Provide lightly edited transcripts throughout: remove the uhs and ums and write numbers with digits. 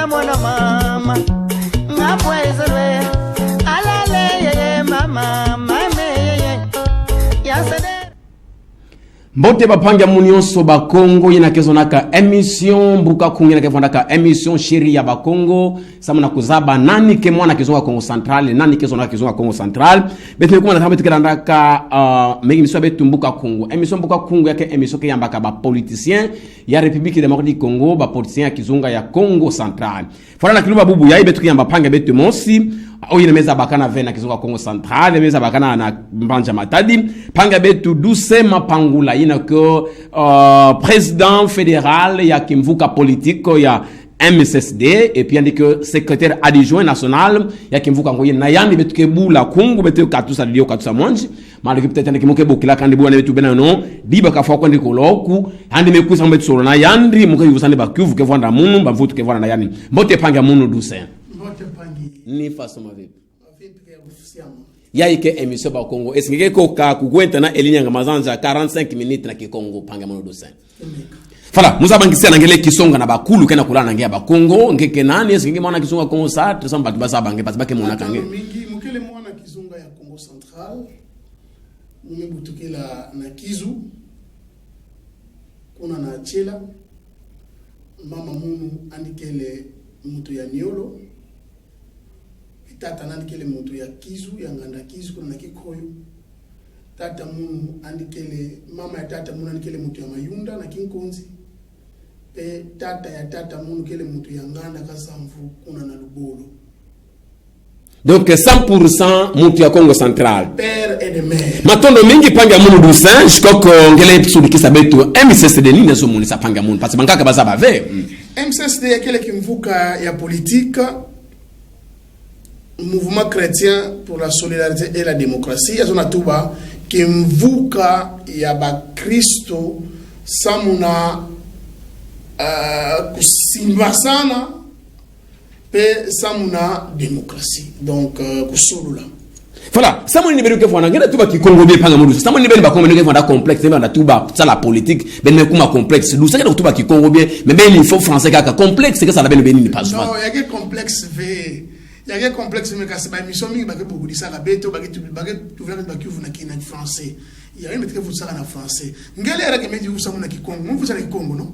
mwana mama ngapwezwe alale mama mame yasede Mbote bapanga munionso ba Congo yina kezonaka emission mbuka kungina kefondaka emission shiri ya ba Congo samuna kuzaba nani ke mwana kezonga Congo Central nani kezonga kezonga Congo Central betu kuma na tikirandaka megi emission betu mbuka Congo emission mbuka Congo yake emission ke yambaka ba politicien ya République démocratique du Congo ba politicien ya kizunga ya Congo Central fora na kiluba bubu ya betu yamba panga betu monsi oyi meza bakana vena kizunga Congo Central meza bakana na mbanja matadi panga betu duse mapangula yina ko président fédéral ya kimvuka politique ya MSSD et puis andi que secrétaire adjoint national ya kimvuka ngoye na yandi betu ke bula kungu betu katusa lio katusa monji maliki peut-être andi kimoke bokila kandi bwana betu bena no diba ka foko ndi koloku andi mekusa mbetu solo na yandi muke yusande bakuvu ke vanda munu bavutu ke vanda na yandi mbote panga munu duse mbote pangi ni façon ma vie ya officiellement ya ike emission ba Congo esingeke ko ka kukwenta na elinyanga mazanja 45 minutes na kikongo panga munu duse Fala, muza bangisia na ngele kisonga na bakulu kena kulana ngea ba Congo ngeke nani esingeke mwana kisonga Congo sa tsamba basa bange basi mwana kange mingi mukele mwana kizunga ya Congo Central mumebutukela na Kizu kuna na Chela mama munu andikele mutu ya Niolo tata andikele mutu ya Kizu ya nganda Kizu kuna na Kikoyo tata munu andikele mama ya tata munu andikele mutu ya Mayunda na Kinkonzi pe tata ya tata munu kele mutu ya nganda Kasamvu kuna na Lubolo. Donc 100% mutu ya Congo Central Père et de mère matondo mingi panga munu dusin jikoko ngele episode kisa betu MCSD nini zo muni sa panga munu parce bangaka baza bave MCSD ya kele kimvuka ya politique mouvement chrétien pour la solidarité et la démocratie yazona tuba kimvuka ya ba Kristo samuna kusimba sana pe samuna démocratie donc kusulula voilà samoni niberu ke fona ngena tuba ki Congo be panga mudu samoni niberu ba Congo ngena fona complexe ngena tuba ça la politique ben me kuma complexe lu ça ngena tuba ki Congo bien mais ben il faut français kaka complexe que ça la ben ni pas non il y a que complexe ve il y a que complexe mais kasi ba mission mingi ba ke beaucoup ça la beto ba ke tu vers ba ki vuna ki na français il y a une que vous ça na français ngele era ke meji usamuna ki Congo mu fusana ki Congo non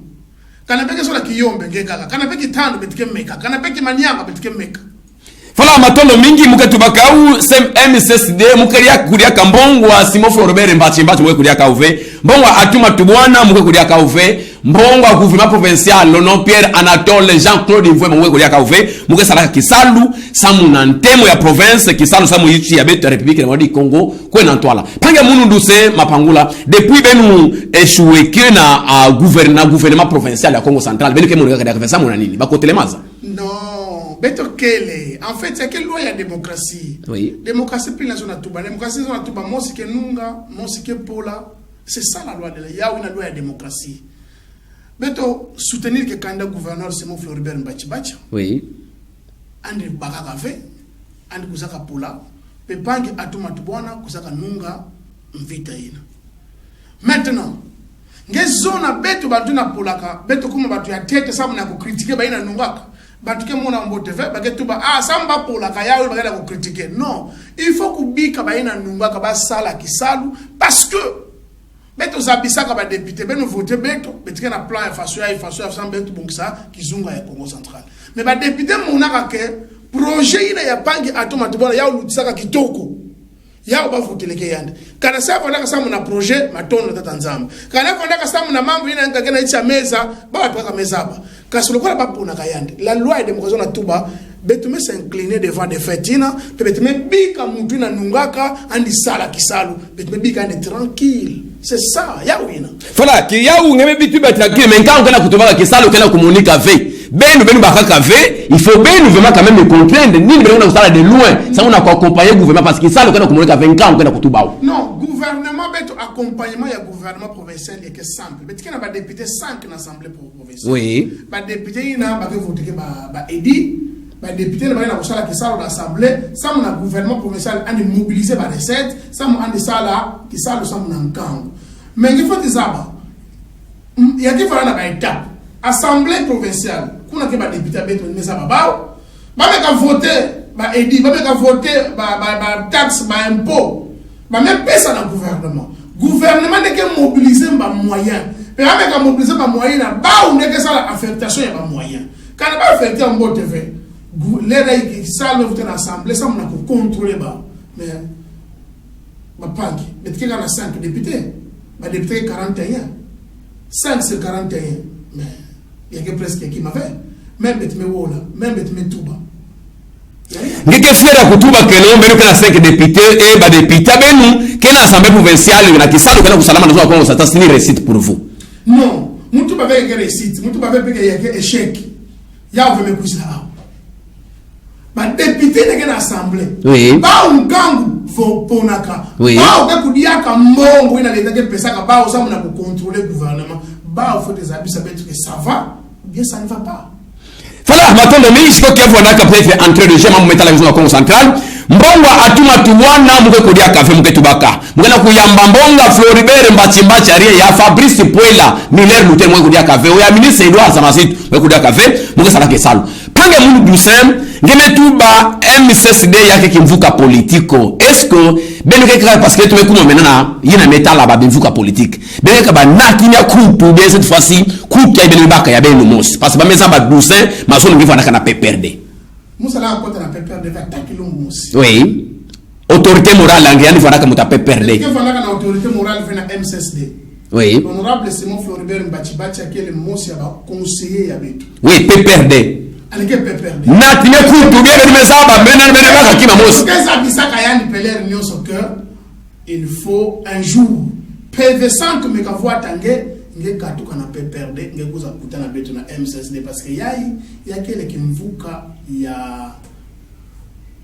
kana peke sola ki yombe ngekaka kana peke tando betike meka kana peke manyanga betike meka fala matondo mingi mukatubaka u MSSD mukaria kuria kambongwa Simofo Robert Mbachimbachi mwe kuria kauve mbongwa atuma tubwana mwe kuria kauve mbongwa gouvernement provincial non Pierre Anatole Jean-Claude Mvwe mwe kuria kauve muke salaka kisalu samu na ntemo ya province kisalu samu yichi ya betu République démocratique du Congo kwena ntwala panga munu nduse mapangula depuis benu échoué que na gouvernement provincial ya Congo Central benu ke munu kaka samu na nini bakotelemaza non beto kele en fait c'est quelle loi ya démocratie oui démocratie puis la zone tuba démocratie zone tuba mosike nunga mosike pola c'est ça la loi de la ya une loi ya démocratie beto soutenir que candidat gouverneur Simon Floribert Mbachimbachi oui andi bakaka ve andi kusaka pola pe pangi atuma tubwana kusaka nunga mvita ina maintenant ngezona beto bantu na polaka beto kuma batu ya tete samu na kukritiquer baina nungaka batu ke mona mbote ve bagetu ba samba polaka yawe bagala ko critiquer non il faut kubika baina nungaka ba sala kisalu parce que beto zabisaka ba député beno voter beto betike na plan ya faso ya beto bongisa kizunga ya Congo Central mais ba député monaka ke projet ina ya pangi atoma tubona ya ulutisaka kitoko ya ba voteleke yande kana sasa ndaka samu na projet matono tata nzamba kana ndaka samu na mambo ina ngakena icha meza ba paka meza ba kasi lokola ba pona kayande la loi et démocratie na tuba betume s'incliner devant des fetina betume bika mutu na nungaka andi sala kisalu betume bika andi tranquille c'est ça ya wina voilà ki ya ngeme bitu ba tranquille mais quand on kana kutoba kisalu kana communiquer avec benu bakaka ve il faut benu vraiment quand même comprendre nini benu na kusala de loin ça on a accompagner gouvernement parce que ça le kana communiquer avec quand on kana kutuba non gouvernement beto accompagnement ya gouvernement provincial et que simple betu kana ba député 5 na assemblée provinciale oui ba député ina ba voter ke ba edi ba député na ba kusala kisalo na assemblée ça mon gouvernement provincial andi mobiliser ba recette ça mon andi sala kisalo ça mon nkambo mais il faut des aba il y a différentes étapes assemblée provinciale kuna tuna ke ba député beto mais ça babao ba meka voter ba edi ba meka voter ba taxe ba impôt ba même pesa na gouvernement n'est que mobiliser ba moyen mais ba meka mobiliser ba moyen na ba ou n'est que ça la affectation ya ba moyen quand ba affecter en mot TV les ça le voter l'assemblée ça on a pour contrôler ba mais ba pangi mais qui a 5 députés ba député 41 5 sur 41 mais il y a que presque qui m'avait même betme wola même betme tuba ngeke fiera kutuba keno mbele kana 5 députés et ba député benu kena assemblée provinciale na kisalo kana kusalama na Kongo ça t'a récite pour vous non mutu ba veke récite mutu ba veke yake échec ya vous me kusala ba député de na assemblée oui ba ungangu vo ponaka oui ba o kudiaka mbongo ina leta ke pesa ka ba o sa mna ko contrôler gouvernement ba o faut des habits ça peut être que ça va bien ça ne va pas. Voilà, maintenant le ministre qui a peut-être entré de jema mumeta la vision Congo centrale mbongo atuma tubwana muke kodia kafe muke tubaka mukena kuyamba mbonga Floribert Mbachimbachi ari ya Fabrice Poela Miller Luther muke kodia kafe o ya ministre Edouard Samasitu muke kodia kafe muke salake salo pange munu dusem ngeme tuba MCSD yake kimvuka politiko est-ce que beno keka parce que tu me kuno menana yina metala ba bimvuka politique beno ka ba nakinya kutu bien cette fois-ci kutu ya beno baka ya beno mos parce que ba meza ba dusem maso ngifa na kana peperde musala ko na peperde va takilongo musi oui autorité morale angiani fana ka muta peperde ke fana kana autorité morale vena MCSD oui l'honorable Simon Floribert Mbachimbachi akele mosi ya ba conseiller ya betu oui peperde alike peperde natine kutu bien beno meza ba mena baka kima mos kesa bisaka yani peler nyoso que il faut un jour PV5 me ka voix tangé nge katuka na peperde nge kuza kutana betu na MCSD parce que ya kele kimvuka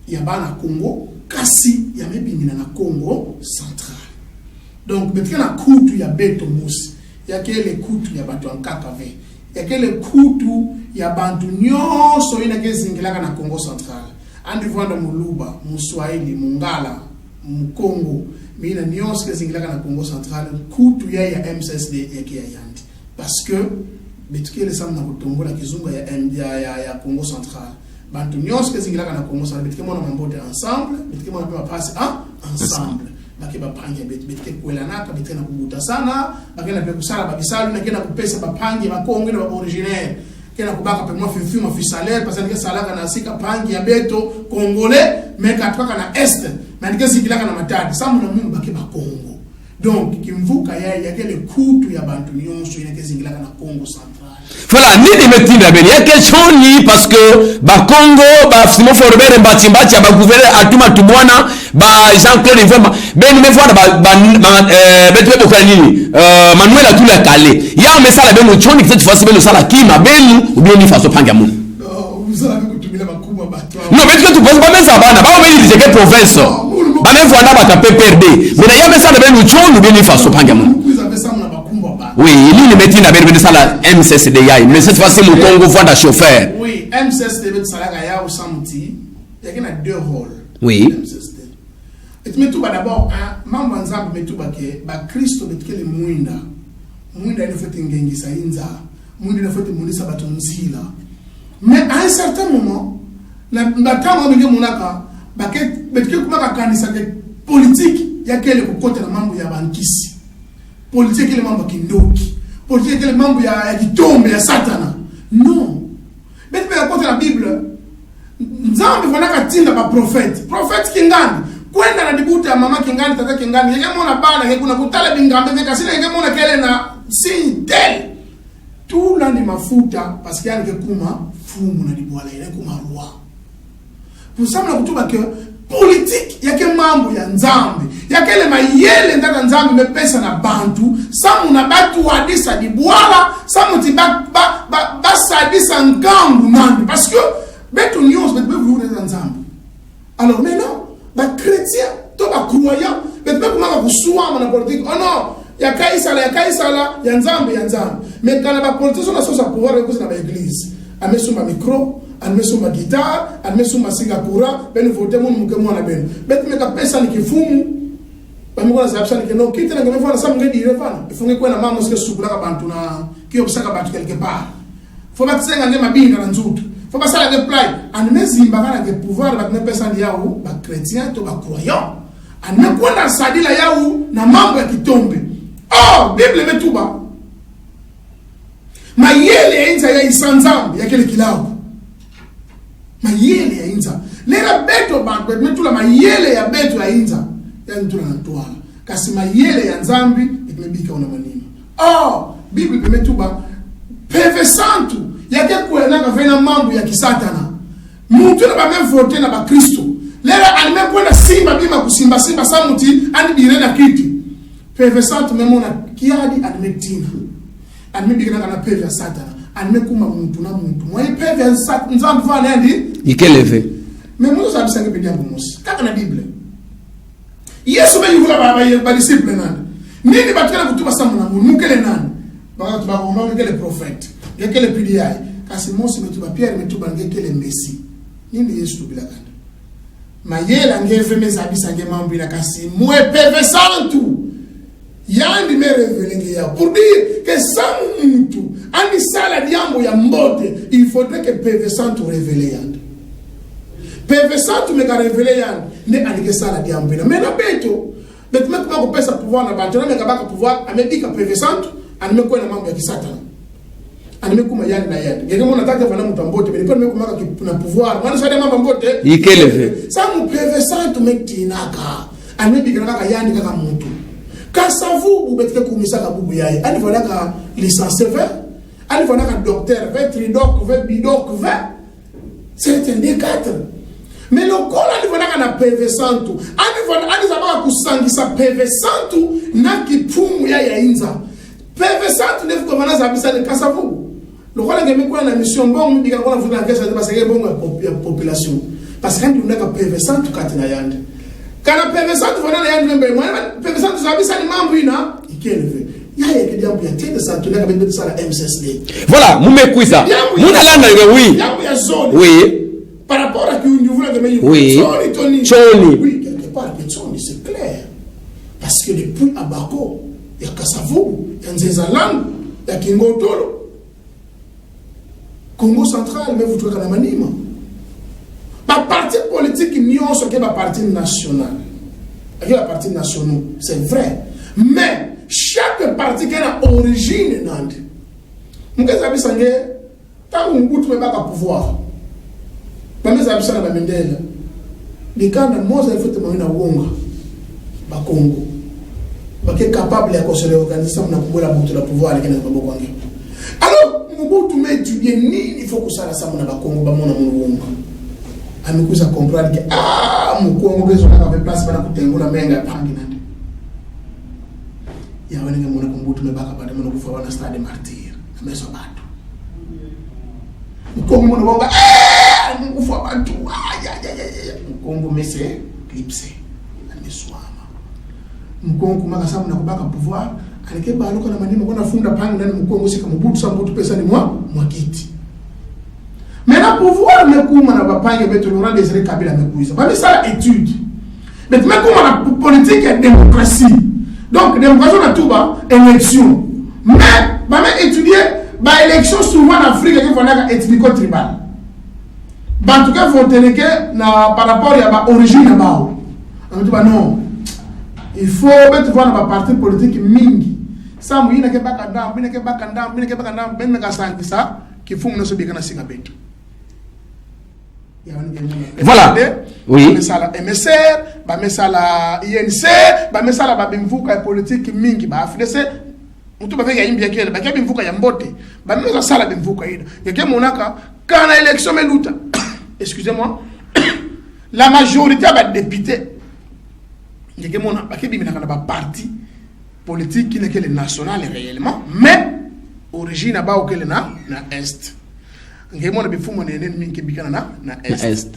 ya bana Congo kasi ya mebimina na Congo central donc betkana kutu ya beto musi ya kele kutu ya bato ankakave ya kele kutu ya bantu nyoso ina kezingilaka na Congo central andi vanda muluba muswahili mungala mkongo mina nyoso kezingilaka na Congo central kutu ya MCSD ya kia yandi parce que betkele samna kutongola kizunga ya Congo central bantu nyoso kezingilaka na Congo central betkele mona mambote ensemble betkele mona pa passe ensemble baki bapange betke kwelanaka betena kubuta sana bakena pe kusala babisalu na kena kupesa bapange bakongo na originaire kena kubaka pe moi fifi ma fisalaire parce que salaka na sika pange ya beto congolais mais katwaka na est mais ndike sikilaka na matadi samu na mungu baki bakongo donc kimvuka ya kele kutu ya bantu nyonso ina kezingilaka na Congo central. Voilà, ni de metinda beni ya question ni parce que ba Congo ba Simon Floribert Mbachimbachi ba gouverneur atuma tubwana ba Jean-Claude Mvema beni me voilà betu boko nini Manuel Atula Kale ya mesala beni choni cette fois beni sala kima beni ou bien ni faso panga mun vous avez kutumila makubwa bato non mais que tu poses pas même ça bana ba beni dire que province ba même voilà ba ta PPRD mais ya mesala beni choni ou bien ni faso panga mun vous avez ça na bakumba ba oui il metti na beni sala MCSD ya mais cette fois-ci mon Congo voit chauffeur oui MCSD bet salaka ya au samti il y a deux rôles oui MCSD et tu metuba d'abord mambo nzambe metuba ke ba Kristo betkele muinda il faut ngengisa inza muinda il faut munisa batonzila mais à un certain moment la batama benge munaka baket betkele kumaka kanisa ke politique yakele kokota na mambo ya bankisi politique ile mambo kindoki politique ile mambo ya kitombe ya satana non betu ya kota la Bible nzambe vanaka tinda ba prophète kingani kwenda na dibuta ya mama kingani tata kingani yeye mona bana yeye kuna kutala bingambe veka sina yeye mona kele na sintel tout la ni mafuta parce qu'il y a que kuma fumu na dibwala ile kuma roi pour ça na kutuba que politique yake mambo ya nzambe yake ile mayele ndaka nzambe mepesa na bantu samu na batu wadisa dibwala samu ti ba sadisa ngambu nandi parce que betu nyos betu vous les nzambe alors maintenant ba chrétien to ba croyant betu kumaka kusuama na politique oh non ya kaisala ya nzambe mais quand ba politique na sosa pouvoir kuza na ba église amesoma micro amesoma guitare amesoma singapura beno voter mon mukemo na beno betu meka pesa ni kifumu bamukona zabisa ni keno kitena ngemefana samu ngedi irefana ifunge kwena mama sike sukula ka bantu na kiyo bisaka bantu quelque part faut pas tsenga nge mabinga na nzutu faut pas sala nge play anime zimba kana ke pouvoir ba ne pesa ndi yao ba chrétien to ba croyant anime kwenda sadila yao na mambo ya kitombe oh bible metuba mayele ya inza ya isanzambi ya kile kilao mayele ya inza lera beto ba metula mayele ya beto ya inza ya ntula na twala kasi mayele ya nzambi imebika una manima oh bible imetuba peve santu yake kuena kavena mambo ya kisatana mtu na bamevote na ba Kristo lera alimekwenda simba bima kusimba simba samuti ani birena kiti peve santu memona kiadi alimetina alimebika na peve ya satana alimekuma mtu na mtu mwa peve ya nzambi vale ndi ikeleve memuzo sabisange bidia bomosi kaka na bible Yesu bayivula ba disciple nani nini batela kutuba samu na mungu mukele nani baka tuba ngoma ngele prophet ngele PDI kasi Mose metuba Pierre metuba ngele Messi nini Yesu bila kanda mayela ngeve mezabisa nge mambo ila kasi mwe peve santu yandi me révéler ya pour dire que sans mtu andi sala diambo ya mbote il faudrait que peve santu révéler yandi peve santu me ka révéler yandi ne alike sala diambo ila mais na beto beto me kuma kupesa pouvoir na bantu na me kabaka pouvoir amedika peve santu anime kwa na mambo ya kisatana anime kuma yandi na yandi ngeke mona tata fana mtu mbote mais me kuma na pouvoir mwana sala mambo mbote ikeleve sa mu peve santu me tinaka anime bikana kaka yandi kaka mtu kasavu ubetike kumisaka bubu yaye ani vanaka licence vert ani vanaka docteur vert tridoc vert bidoc vert c'est un des quatre mais le col ani vanaka na PV santu ani zabaka kusangisa PV santu na kipumu ya inza PV santu nefu kwa vana zabisa ni kasavu le col ngeme kwa na mission bon mbika kwa vuna kesa parce que bon ya population parce que ndi unaka PV santu katina yande kana PV santu vanana yandi membe mwana PV santu zabisa ni mambo ina ikeleve yaya kidiambo ya tende santu naka bende sala MCSD voilà mumekuiza muna landa oui yambo ya zone oui par rapport à qui on voulait que meilleur oui Tony oui quelque part que Tony c'est clair parce que depuis Abako ya Kasavu ya Nzezaland ya Kingotolo Congo central mais vous trouvez kana manima ba parti politique nyonso ke ba parti national avec la parti nationaux c'est vrai mais chaque parti qui a origine nande mkaza bisange tangu mbutu mebaka pouvoir bameza bisana ba Mandela bikanda moza ifute mwana wonga ba Congo bake capable ya kosele organisation na kubola butu la pouvoir kena ba bokwange alors mbutu m'étudier ni il faut que ça la samu na ba Congo ba mona mwana wonga amekuza comprendre que mkongo bezo na kwa place bana kutengula menga pangi nande ya wale ngemona kumbutu mebaka bade mona kufa wana stade martyr ameso batu mkongo mona bonga kufa batu ya mkongo mese clipse ameswama mkongo kumaka samu na kubaka pouvoir alike baluka na manima kona funda pangi nani mkongo sika mbutu sa mbutu pesa ni mwakiti mais la pouvoir me kuma na bapange beto Laurent Désiré Kabila me kuisa ba ça étude mais me kuma na politique et démocratie donc démocratie na tuba élection mais ba me étudier ba élection souvent en Afrique qui fona ethnico tribal ba tout cas voter que na par rapport à ba origine ba on dit ba non il faut beto voir na parti politique mingi ça muina ke bakanda mina ke bakanda ben me ka sangisa ki fumu no so bikana singa beto. Voilà. Oui. Bamesala MSR, bamesala INC, bamesala babimvuka ya politique mingi ba afidese mutu baveka yimbi ya kele bakya bimvuka ya mbote bameza sala bimvuka ida yake monaka kana élection meluta excusez-moi la majorité ba député yake mona bakya bimina kana ba parti politique qui n'est que le national réellement mais origine ba okele na est ngemona bifumo nene mingi bikana na est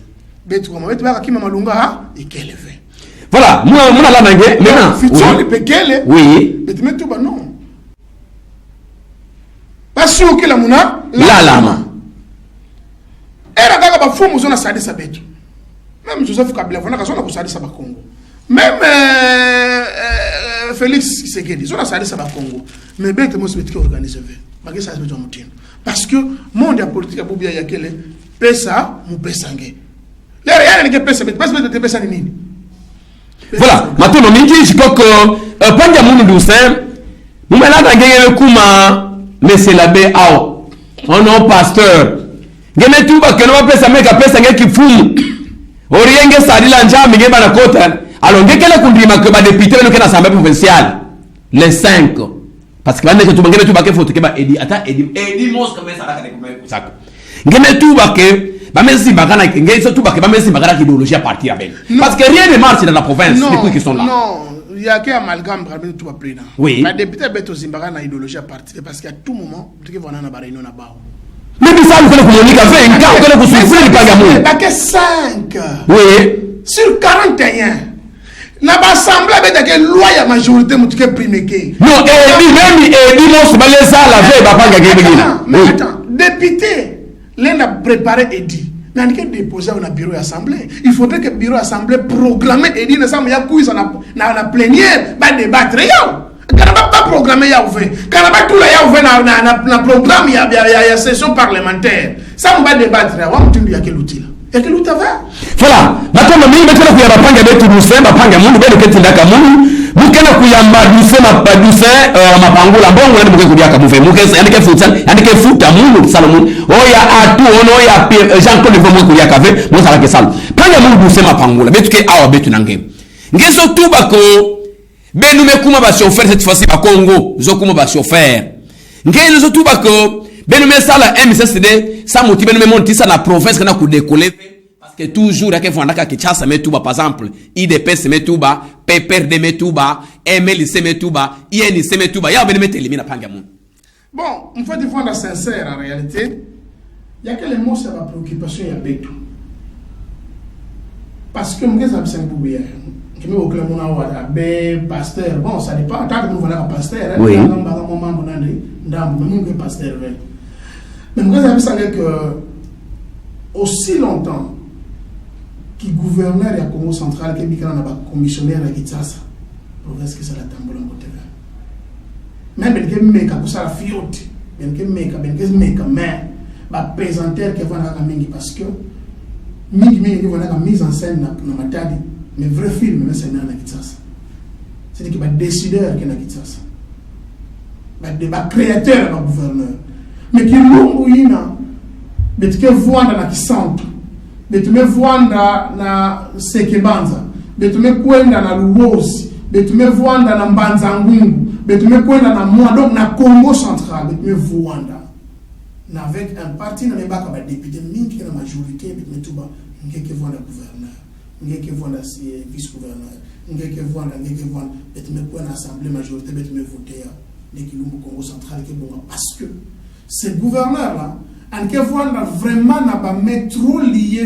betu kama wetu baka kima malunga ha ikeleve voilà muna la nange maintenant fitoli pekele oui betu metu ba non parce que la muna la lama era kaka bafumo zona sadisa betu même Joseph Kabila vona kazona kusadisa ba Congo même Félix Tshisekedi zona sadisa ba Congo mais betu mo se betu organiser ve bagisa betu mutino parce que monde ya politique ya bubia ya kele pesa mu pesa nge lere yana nge pesa mais pesa ni nini. Voilà, maintenant mingi je crois que panja mundu doucin mumelata ngenge kuma monsieur l'abbé ao ono pasteur ngeme tuba que no pesa meka pesa nge kifumu orienge sadila njambi nge bana kota alors nge kele kundima que ba député no kena assemblée provinciale les 5 parce que bande que tuba ngeme tuba ke foto ke ba edi ata edi mos comme ça la ka sako ngeme tuba ke ba mesi bagana ngé surtout ba ke ba mesi bagana ki idéologie à partir avec parce que rien ne marche dans la province depuis qu'ils sont là. Non, il y a qu'un amalgame parmi tout président. Oui. La députée Beto Zimbagana idéologie à partir parce qu'à tout moment tu vois na ba réunion na ba. Mais ça vous connaissez communiquer avec un cas vous connaissez souffrir le pagamu. Ba que 5. Oui. Sur 41. Na ba assemblée beta que loi ya majorité mutuke primé ke. Non, même mos ba les ça la veille ba panga ke. Mais attends, député l'un a préparé et dit mais on a déposé au bureau d'assemblée. Il faudrait que le bureau d'assemblée proclame et dit nous y a couille dans la plénière va débattre yao. Quand on va pas programmer yao fait. Quand on va tout là yao fait na programme il y a session parlementaire. Ça on va débattre yao. On dit il y a quel outil là. Il y a quel outil là. Voilà. Maintenant mimi metana kuya bapanga betu Musemba panga mundu bele ketindaka mundu. Mukena kuyamba Musemba paduse mapangula mbongo ndio mukekudia kamuve. Mukesa yandike futa mundu Salomon. Oya atu ono ya Jean Claude Vomwe kuya kave mosala ke sal. Panga mundu Musemba pangula betu ke awa betu nange. Ngezo tuba ko benu mekuma ba chauffeur cette fois-ci ba Congo, zokuma ba chauffeur. Ngezo tuba ko benu mesala MCCD ça motive benu monti ça la province kana ku décoller. Que toujours que fondaka Kinshasa metuba par exemple IDPS metuba PPRD metuba MLC metuba INC metuba ya ben mettre éliminer panga mon. Bon, il faut défendre sincère en réalité. Il y a que les mots sur la préoccupation ya betu. Parce que m'geza absent boubia. Que me okle mona wala be pasteur. Bon, ça dépend tant que nous voilà pasteur, oui. Ngamba ka mambo nande ndambo même que pasteur. Mais m'geza absent que aussi longtemps qui gouverneur ya Congo central qui bikana na ba commissionnaire ya Kinshasa province que ça la tambola ngotela même ben ke meka ko sala fioti ben ke meka mais ba présentateur qui va na mingi parce que mingi qui va na mise en scène na matadi mais vrai film mais c'est na Kinshasa c'est que ba décideur qui na Kinshasa ba créateur ba gouverneur mais qui lungu ina bet ke voanda na kisanto betume vuanda na Sekebanza, betume kwenda na Luozi, betume vuanda na Mbanza Ngungu, betume kwenda na Mwa, donc na Congo central, betume vuanda. Na avec un parti na mebaka ba député mingi na majorité betume tuba ngeke vuanda gouverneur, ngeke vuanda vice-gouverneur, ngeke vuanda betume kwenda assemblée majorité betume voter de Kilumbu Congo central ke bonga parce que ces gouverneurs là en que voir vraiment na ba métro lié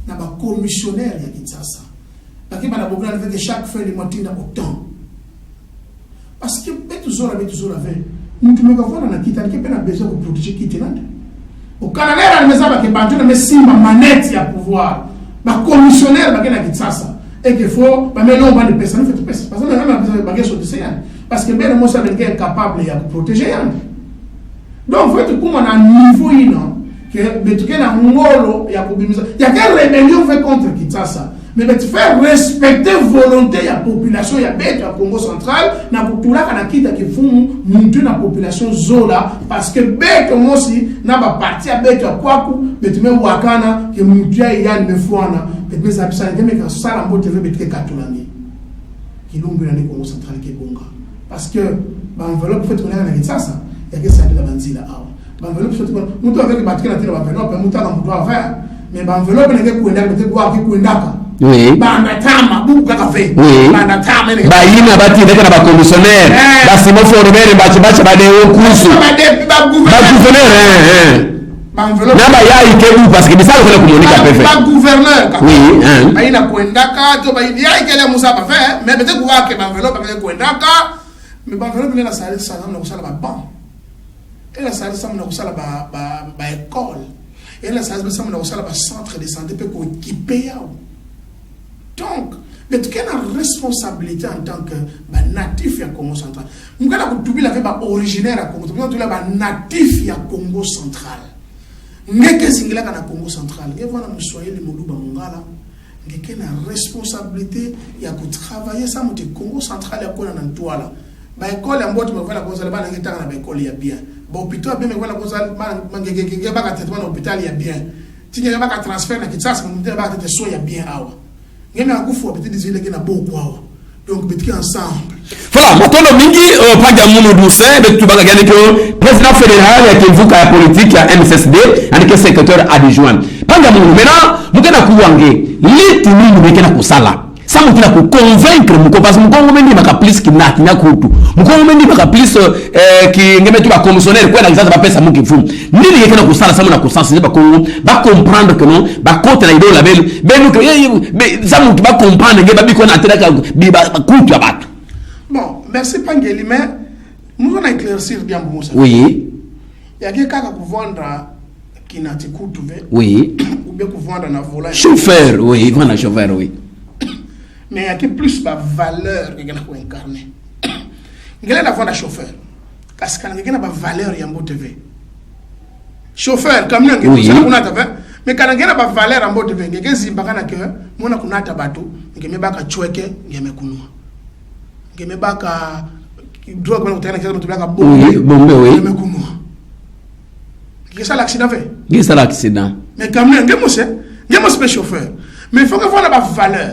na ba commissionnaire ya Kinshasa parce que bana bokana avec chaque fin de matinée autant parce que toujours avec nous tu me voir na kita ke pena besoin de protéger kitinande au Canada na meza ba ke bantu na mesimba manette ya pouvoir ba commissionnaire ba na Kinshasa et que faut ba mais non ba de personne fait parce que même ba ke sortir parce que ben moi ça est incapable ya protéger yann. Donc, faut être comme un niveau que betuke na ngolo ya kubimiza. Il y a quelle rébellion fait contre Kinshasa. Mais tu faire respecter volonté ya population ya betu ya Congo central na kutula kana kita kifumu muntu na population zola parce que betu mosi na ba parti ya betu ya kwaku betume wakana ke muntu ya yani mefuana betume za pisa ngeme ka sala mbote ve betuke katulangi. Kilumbu na Congo central ke bonga. Parce que ba enveloppe fait tourner na Kinshasa. Il y a que ça de la banzila awa. L'enveloppe surtout mutu avec batiki na tena l'enveloppe mutu aka mutu afaya mais l'enveloppe nenge kuenda peut-être kwa kuendaka. Oui. Banda tama buku kaka fe. Oui. Banda tama nenge. Ba yina bati ndeka na ba commissionnaire. Ba simo formere bachi ba de okusu. Ba gouverneur L'enveloppe. Na ba ya ikebu parce que bisalo kule kumonika pefe. Ba gouverneur kaka. Oui, Ba yina kuendaka to ba ya ikele musa ba fe mais peut-être kwa ke l'enveloppe nenge kuendaka mais l'enveloppe nenge la salle ça na kusala ba ban. Et la salle ça na kusala ba école. Et la salle ça na kusala ba centre de santé pe ko équiper yao. Donc mais tu as une responsabilité en tant que natif du Congo central. Nous avons originaire du Congo, nous avons natif du Congo central. Nous avons Congo central. Nous avons une responsabilité de travailler ça le Congo central et dans toile. Ba école en boîte me voilà cause la bana ngita na ba école ya bien. Ba hôpital bien me voilà cause mangege ba ka traitement na hôpital ya bien. Tinga ba ka transfert na kitasa mu ba ka te so ya bien awa. Ngeme akufu petit dizile ke na boko awa. Donc petit ensemble. Voilà, matondo mingi panja munu doucin de tubaga gane que président fédéral ya kivuka ya politique ya MSSD andike secrétaire adjoint. Panja munu maintenant mukena kuwange liti nini mukena kusala. Ça m'a dit pour convaincre muko parce que muko mendi baka plus ki na kutu muko mendi baka plus ki ngeme tu ba commissionnaire kwa na kizaza ba pesa muki fu nini yekena kusala ça mona kusensibiliser ba Congo ba comprendre que non ba côté na ido la belu que ça mutu ba comprendre ngeba biko na teraka ba kutu ya batu. Bon, merci Pangeli, mais nous on a éclaircir bien Moussa. Oui. Ya kaka kuvondra kinati kutu ve. Oui. Ou bien kuvondra na volant. Chauffeur, oui, vendre chauffeur, oui. Mais il y a que plus de valeur que nous incarner. Il y a la voix de chauffeur. Parce qu'il y a une valeur qui est TV. Chauffeur, comme nous, oui. Mais quand il y a une valeur en TV, il y a des gens qui ont un bateau, qui ont un choueke, qui ont un kounou. Qui ont un drogue, qui ont un bombe, oui. Qui est l'accident fait? Qui est l'accident? Mais quand même, il y a un chauffeur. Mais il faut que vous ayez une valeur.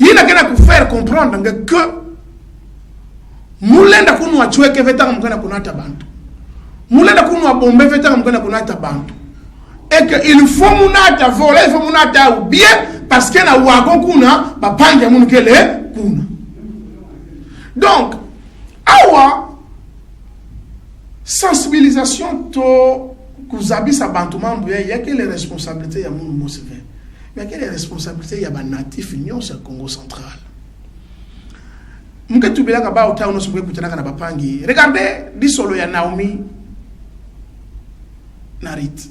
Il a qu'à faire comprendre que mulenda kunu achweke vetanga mkana kunata bantu mulenda kunu abombe vetanga mkana kunata bantu et que il faut munata voler il faut munata ou bien parce que na wagon kuna bapanga munu kele kuna. Donc awa sensibilisation to kuzabisa bantu mambo ya que les responsabilités ya munu moseve. Mais quelle est la responsabilité il y a des natifs union sur le Congo central. Regardez l'isolo ya Naomi Narit.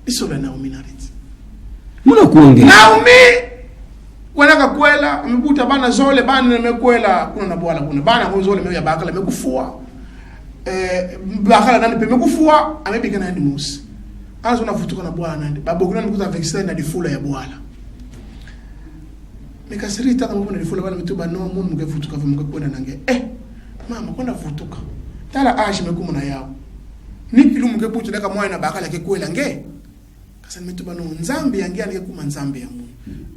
L'isolo ya Naomi Narit. Naomi kwenaka kwela amekuta bana zole bana mekwela kuna na bwala kuna bana zole meya bakala mekufua. Bakala nani pe mekufua amebika na ndimusi anzo na futuka na bwana ndi baboguna nikuta vexer na difula ya bwala mikasirita kama kuna difula bana mituba no mungu mgefutuka vimwe kwenda nange mama kwenda futuka tala ashi mekumu na yao nikilu mgebuti ndaka mwana na bakala ke kwela nge kasa mituba no nzambi yangia nge kuma nzambi ya mungu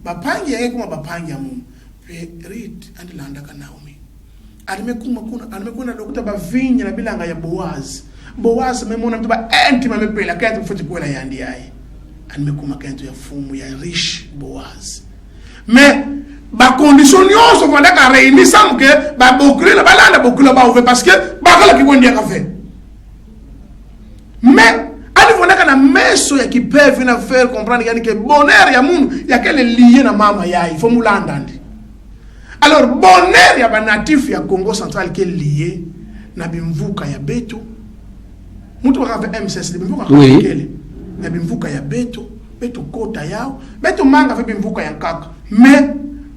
bapangi yange kuma bapangi ya mungu pe read andilanda ka Naomi alimekuna lokuta bavinya na bilanga ya Boaz memona mtu ba enti mamepela kantu futi kwela yandi yae alimekuma kantu ya fumu ya rich Boaz mais ba condition nyonso vanda ka réunir sam que ba bokule na balanda bokule ba ouvert parce que ba kala ki bondi ka fait mais ali vanda kana meso ya qui peuvent venir faire comprendre yani que bonheur ya mundu ya kele lié na mama yae faut mulanda ndi. Alors bonheur ya ba natif ya Congo central qui est lié na bimvuka ya beto mutu wakafe MSS bimvuka kele na bimvuka ya beto kota yao beto manga fe bimvuka ya nkaka mais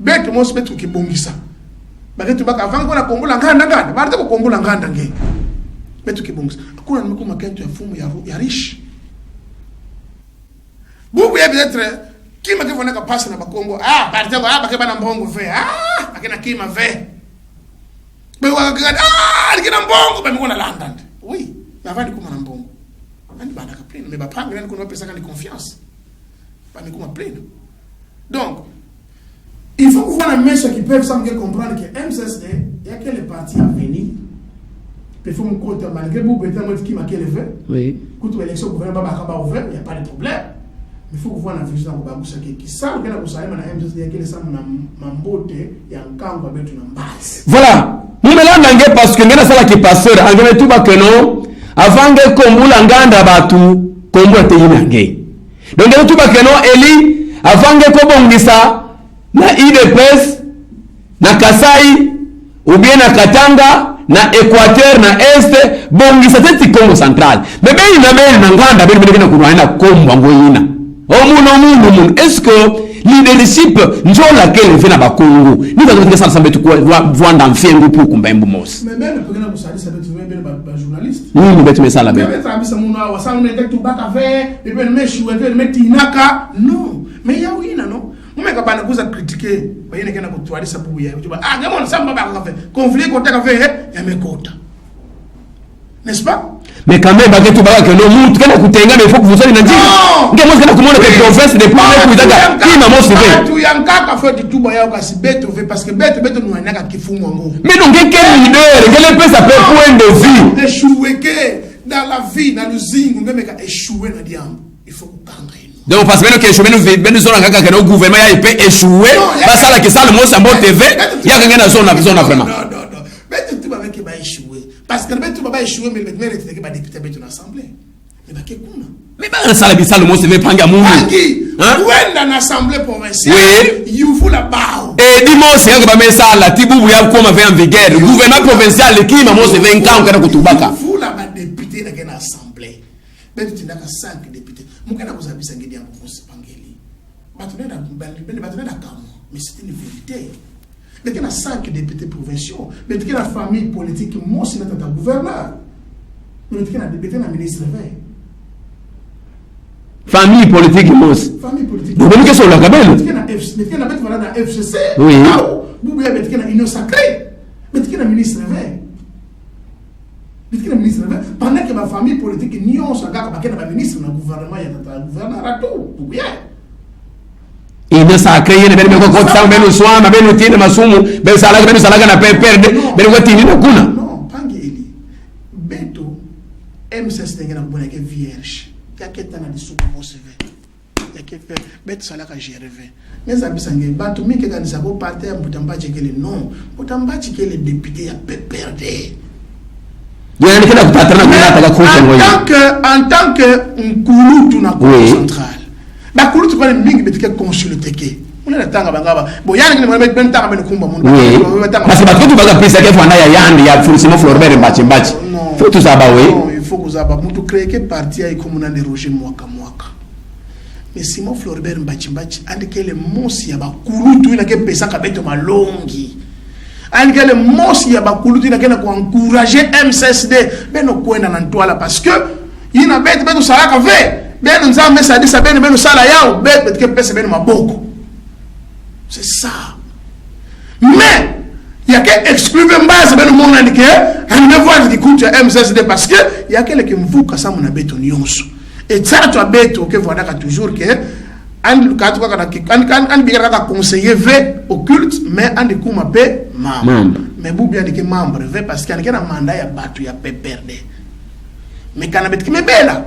beto mos beto kibongisa baketu baka vango na kongola nganda barate ko kongola nganda nge beto kibongisa kuna nimekuma kento ya fumu ya rich bubu ya peut-être kima ke vonaka passa na bakongo barate ko bake bana mbongo ve akena kima ve be waka akena mbongo be mkona London oui avant de commencer un bon, on va d'accord plein, mais pas grand qu'on va penser qu'on a confiance, pas mais qu'on a plein. Donc, il faut qu'on voit un message qui peut sembler comprendre que MSSD, il y a quelle partie à venir. Il faut qu'on compte malgré vous, peut-être qui m'a quel fait. Oui. Quand l'élection gouvernement va ouvert, il n'y a pas de problème. Il faut qu'on voit la vision dans le qui savent que la Boussaïma na MSSD, il y a quelle semble na mambote, il y a un camp qui va mettre une base. Voilà. Nous mettons parce que nous avons qui passeur, en fait tout bas que non. Avant que kombula nganda batu kombula te yinange donc ndio tuba keno eli avant que kobongisa na IDPS na Kasai ou bien na Katanga na Equateur na Est bongisa teti Congo central bebe ina bele na nganda bele bele kuna kunaenda kombo ngoyina Omun. Est-ce que leadership njo laquelle fait na bakongo ni va dire ça semble tout quoi voir dans fiengo pour kumba mbumos mais même pour que ça dit ça être journaliste ni bet me ça la ben non mais ya wina no mumeka bana kuza critiquer bayine kena kutwalisa bubu ya ah ngamona samba ba ka fait conflit ko taka fait ya mekota n'est-ce pas? Mais quand même, baguette ou baguette, le monde, quand vous tenez, mais il faut que vous soyez dans le non! Quand vous avez des professes, des problèmes, vous avez qui m'a montré. Tu y a un cas qui fait du tout, parce que bête, nous en a qui font mon mais donc, quel leader, quel peut s'appeler point de vue? Échouer dans la vie, dans le zing, même échouer dans le diable. Il faut comprendre. Donc, parce que nous échouer, nous sommes dans le gouvernement, il peut échouer. Parce que ça, le mot, c'est un bon TV. Il y a quelqu'un dans la zone vraiment. Non. Bête, tu vas échouer. Parce que le bête, tu vas échouer, mais le maire est député de l'Assemblée. Mais qu'est-ce que mais ça le mot, c'est le prendre à mon dans l'Assemblée provinciale, il faut la barre. Et dis-moi, c'est un peu ça, la Tibou, vous avez comme en vigueur. Le gouvernement provincial, qui m'a montré 20 ans, quand on a il faut la député dans l'Assemblée. Mais tu n'as que 5 députés. Moi, quand vous avez 5 députés, vous avez mais c'est une vérité. Mais il y a 5 députés provinciaux. Mais il y a la famille politique, moi, c'est notre gouverneur. Mais il y a un député, un ministre. Famille politique, moi. Famille politique. Vous voyez que c'est la cabelle. Mais il y a un FCC. Oui. Vous voyez, il y a une union sacrée. Mais il y a un ministre. Pendant que ma famille politique, il y a un ministre dans le gouvernement, il y a un gouverneur à tout. Vous voyez. Ina sacré yene bene ko kota bene soa na bene tine masumu bene salaga na perde bene ko tine na kuna non pangi eli beto MSS ngena kubona ke vierge yaketa na disuku moseve yakefe beto salaga GRV mais abisange bato mike kanisa ko parti ya mutambachi kele non mutambachi kele député ya PPRD yene kila kutatana kuna taka kuta en tant que nkulutu na Congo central ba kulutu kwa mingi betike consulter ke una tanga bangaba bo yana ngene mwe ben tanga ben kumba mundu parce que batu baga pesa ke fanda ya yandi ya Fulsimo Floribert Mbachi faut tout ça ba oui il faut que ça ba mutu créer que parti ya ikomuna de Roger mwaka mais Simon Floribert Mbachi andi kele mosi ya ba kulutu ina ke pesa ka beto malongi andi kele mosi ya ba kulutu ina kena ko encourager MCSD beno kwenda na ntwala parce que ina beto salaka ve ben nous avons ça dit ça ben nous ça là yao ben que pèse ben maboko c'est ça mais il y a que exclure base ben mon indiqué on ne voit qui coûte MSSD parce que il y a quelqu'un qui mvuka ça mon abeto nyonso et ça tu abeto que voilà toujours que an ka to ka an bigara ka conseiller v occulte mais an de kuma pe membre mais bu bien que membre v parce qu'il y a un mandat ya batu ya PPRD mais kana bet ki me bela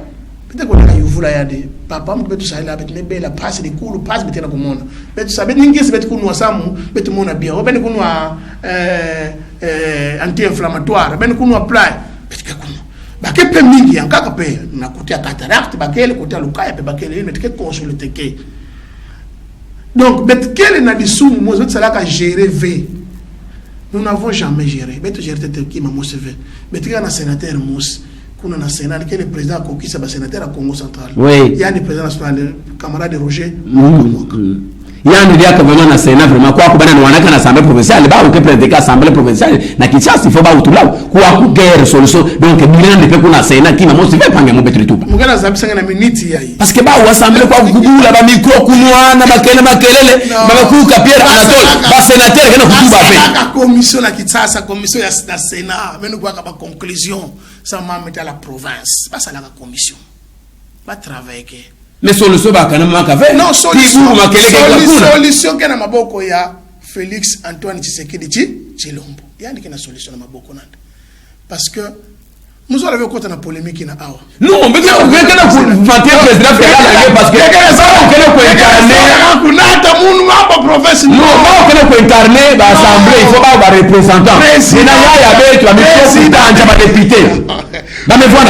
peut-être qu'on a eu voulu aller papa me betu ça là bet me bela passe de cool passe bet na komona betu ça bet ningi bet kunwa samu bet mona bien o ben kunwa anti-inflammatoire ben kunwa plat bet ka kunwa ba ke pe mingi yankaka pe na kutia cataracte ba kele kutia lukaya pe ba kele bet ke consulter ke donc bet kele na disumu mo bet ça là ka gérer v nous n'avons jamais géré bet gérer tete ki mamo CV bet ka na sénateur mos kuna na Sénat qui est le président kokisa ba sénateur à Congo central oui il y a le président national camarade Roger yani dia vraiment na Sénat vraiment kwa kubana na wanaka na assemblée provinciale ba uke président assemblée provinciale na Kinshasa il faut ba utulao kwa ku guerre solution donc bilana de pe kuna Sénat qui mamo se fait panga mo betri tuba mugana zabisanga na minute yayi parce que ba wa assemblée kwa kugula ba micro kunwa na makelele ba kuka Pierre Anatole ba sénateur kana kutuba pe la commission na Kinshasa commission ya Sénat menu kwa ba conclusion ça m'a mis à la province pas ça la commission pas travailler mais solution ba kana maka fait non solution kana maboko ya Félix Antoine Tshisekedi Tshilombo yani kana solution na maboko nande parce que nous avons côté na polémique na awa non mais kana vanter président fédéral parce que ça on connaît ko incarner kunata munu mamba province non on connaît ko incarner ba assemblée il faut ba représentant mais na ya be tu ami président ba député ba me voir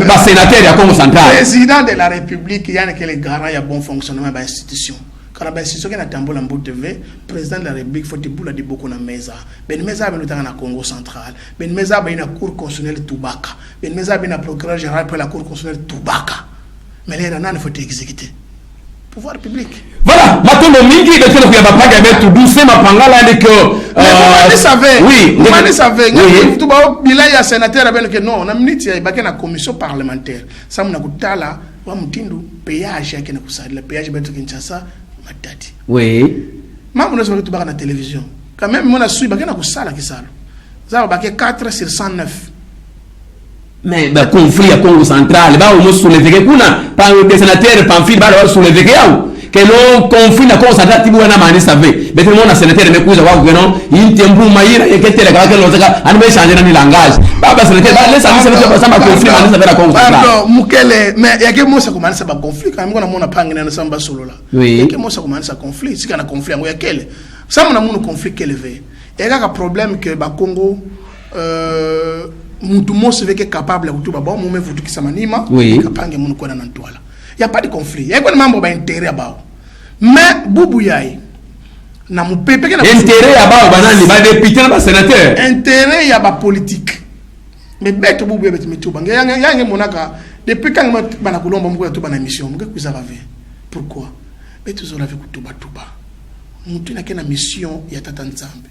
ba sénateur ya Congo central président de la République yani que les garants ya bon fonctionnement ba institution kana ba institution kana tambola mbo TV président de la République faut tibula di boko na meza ben meza ba lutanga na Congo central ben meza ba ina cour constitutionnelle Tubaka ben meza ba ina procureur général pour la cour constitutionnelle Tubaka mais les nana faut exécuter pouvoir public. Voilà, matondo mingi de tele kuya bapanga betu douce mapangala ndi que mais vous savez, oui, vous savez, oui. tout ba bila ya sénateur ben que non, na minute ya baki na commission parlementaire. Ça muna kutala wa mtindu péage yake na kusali péage betu Kinshasa matati. Oui. Mambo na sababu tubaka na télévision. Quand même mona sui baki na kusala kisalo. Ça baki 4 sur 109. Mais le conflit à Congo central, bah on soulever kuna par des sénateurs pamphile bah on soulever que non conflit na Congo central tibu na mani savait. Mais tout le monde a sénateur me kuza wa gwenon intembu maira et que tele ka lo zaka an me changer na langage. Baba sénateur bah laisse ça sénateur pas ça conflit mani savait la Congo central. Pardon, mukele mais ya ke mo sa commencer ba conflit quand même on a mona pangina na samba solo là. Oui. Ya ke mo sa commencer conflit, si kana conflit ngo ya kele. Ça mona mona conflit kele ve. Et ka problème que ba Congo mutu mo se veke capable ya kutuba bon mo me vutu kisamanima oui. Kapange munu kwa na ntwala. Y a pas de conflit. Ya kwa mambo ba intérêt bao. Mais bubu yai na mupepe na intérêt ya bao banani ba député na ba sénateur. Intérêt ya ba politique. Mais beto bubu ya betu mituba. Yange monaka depuis quand bana kulomba mko ya tuba na mission mko kuza rave. Pourquoi? Betu zo rave kutuba tuba. Mutu na kena mission ya tata nzambe.